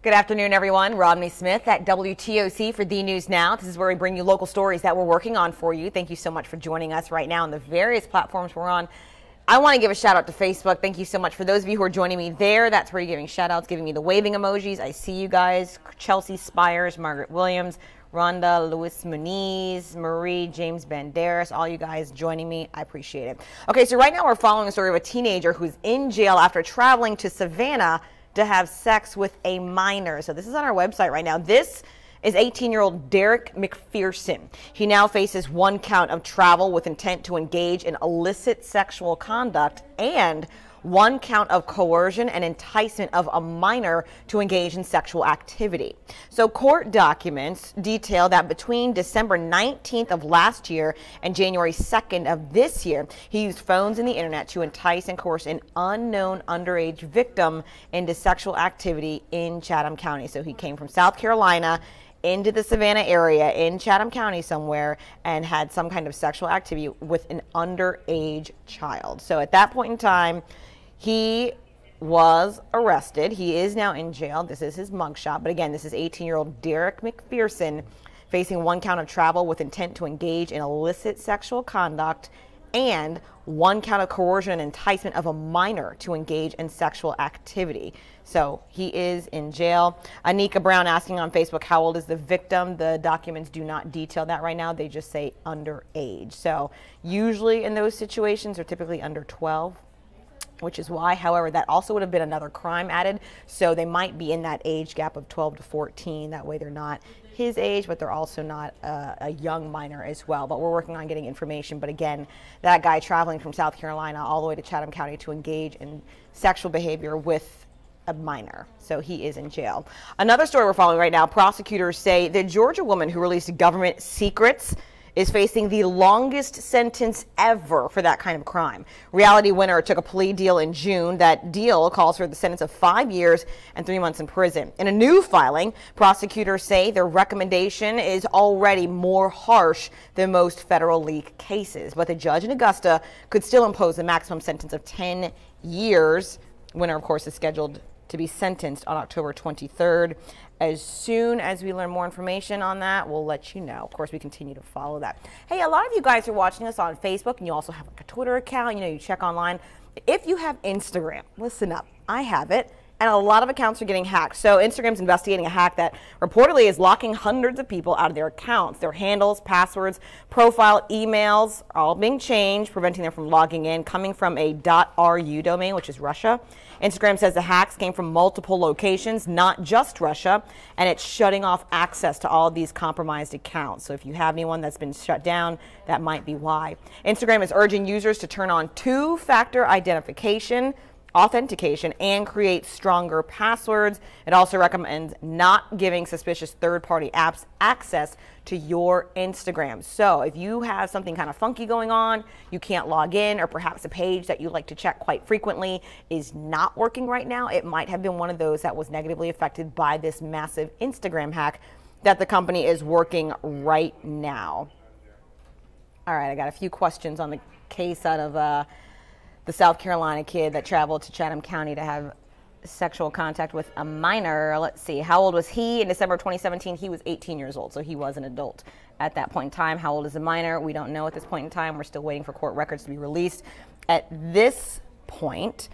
Good afternoon, everyone. Rodney Smith at WTOC for The News Now. This is where we bring you local stories that we're working on for you. Thank you so much for joining us right now on the various platforms we're on. I want to give a shout out to Facebook. Thank you so much for those of you who are joining me there. That's where you're giving shout outs, giving me the waving emojis. I see you guys. Chelsea Spires, Margaret Williams, Rhonda, Luis Muniz, Marie, James Banderas, all you guys joining me. I appreciate it. Okay, so right now we're following a story of a teenager who's in jail after traveling to Savannah to have sex with a minor. So this is on our website right now. This is 18-year-old Derek McPherson. He now faces 1 count of travel with intent to engage in illicit sexual conduct and 1 count of coercion and enticement of a minor to engage in sexual activity. So court documents detail that between December 19th of last year and January 2nd of this year, he used phones and the internet to entice and coerce an unknown underage victim into sexual activity in Chatham County. So he came from South Carolina into the Savannah area in Chatham County somewhere and had some kind of sexual activity with an underage child. So at that point in time, he was arrested. He is now in jail. This is his mugshot. But again, this is 18-year-old Derek McPherson facing 1 count of travel with intent to engage in illicit sexual conduct and 1 count of coercion and enticement of a minor to engage in sexual activity. So he is in jail. Anika Brown asking on Facebook, how old is the victim? The documents do not detail that right now. They just say underage. So usually in those situations are typically under 12. Which is why, however, that also would have been another crime added. So they might be in that age gap of 12 to 14. That way they're not his age, but they're also not a young minor as well. But we're working on getting information. But again, that guy traveling from South Carolina all the way to Chatham County to engage in sexual behavior with a minor. So he is in jail. Another story we're following right now, prosecutors say the Georgia woman who released government secrets is facing the longest sentence ever for that kind of crime. Reality Winner took a plea deal in June. That deal calls for the sentence of 5 years and 3 months in prison. In a new filing, prosecutors say their recommendation is already more harsh than most federal leak cases. But the judge in Augusta could still impose a maximum sentence of 10 years. Winner, of course, is scheduled to be sentenced on October 23rd. As soon as we learn more information on that, we'll let you know. Of course, we continue to follow that. Hey, a lot of you guys are watching us on Facebook, and you also have like a Twitter account. You know, you check online. If you have Instagram, listen up. I have it, and a lot of accounts are getting hacked. So Instagram's investigating a hack that reportedly is locking hundreds of people out of their accounts. Their handles, passwords, profile, emails are all being changed, preventing them from logging in, coming from a .ru domain, which is Russia. Instagram says the hacks came from multiple locations, not just Russia, and it's shutting off access to all of these compromised accounts. So if you have anyone that's been shut down, that might be why. Instagram is urging users to turn on 2-factor authentication and create stronger passwords. It also recommends not giving suspicious third-party apps access to your Instagram. So if you have something kind of funky going on, you can't log in, or perhaps a page that you like to check quite frequently is not working right now, it might have been one of those that was negatively affected by this massive Instagram hack that the company is working right now. All right, I got a few questions on the case out of the South Carolina kid that traveled to Chatham County to have sexual contact with a minor. Let's see, how old was he? In December 2017, he was 18 years old, so he was an adult at that point in time. How old is the minor? We don't know at this point in time. We're still waiting for court records to be released. At this point,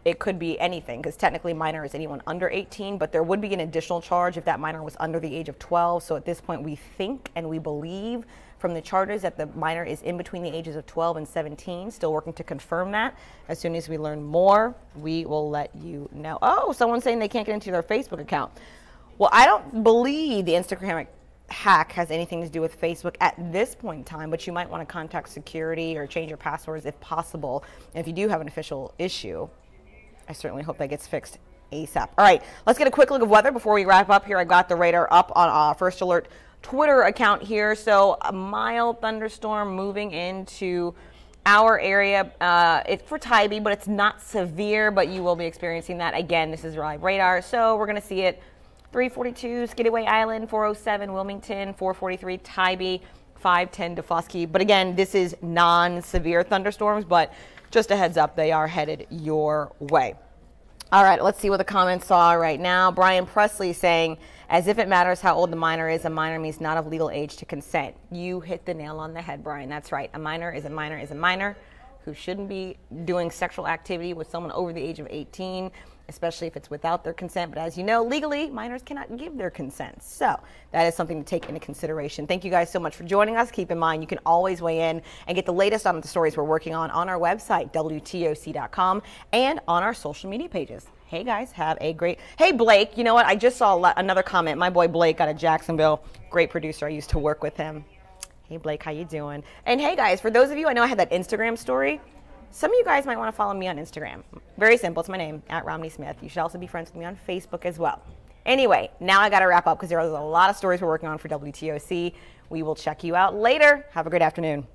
it could be anything, because technically minor is anyone under 18, but there would be an additional charge if that minor was under the age of 12. So at this point, we think and we believe from the charges that the minor is in between the ages of 12 and 17. Still working to confirm that. As soon as we learn more, we will let you know. Oh, someone's saying they can't get into their Facebook account. Well, I don't believe the Instagram hack has anything to do with Facebook at this point in time, but you might want to contact security or change your passwords if possible. And if you do have an official issue, I certainly hope that gets fixed ASAP. All right, let's get a quick look of weather before we wrap up here. I got the radar up on First Alert Twitter account here. So a mild thunderstorm moving into our area. It's for Tybee, but it's not severe, but you will be experiencing that. Again, this is live radar, so we're going to see it 342 Skidaway Island, 407 Wilmington, 443 Tybee, 510 DeFusky. But again, this is non-severe thunderstorms, but just a heads up, they are headed your way. All right, let's see what the comments are right now. Brian Presley saying, as if it matters how old the minor is, a minor means not of legal age to consent. You hit the nail on the head, Brian. That's right. A minor is a minor is a minor who shouldn't be doing sexual activity with someone over the age of 18, especially if it's without their consent. But as you know, legally, minors cannot give their consent. So that is something to take into consideration. Thank you guys so much for joining us. Keep in mind, you can always weigh in and get the latest on the stories we're working on our website, WTOC.com, and on our social media pages. Hey guys, have a great, hey Blake, you know what? I just saw another comment. My boy Blake out of Jacksonville, great producer. I used to work with him. Hey Blake, how you doing? And hey guys, for those of you, I know I had that Instagram story. Some of you guys might want to follow me on Instagram. Very simple, it's my name, @Romney Smith. You should also be friends with me on Facebook as well. Anyway, now I got to wrap up because there was a lot of stories we're working on for WTOC. We will check you out later. Have a great afternoon.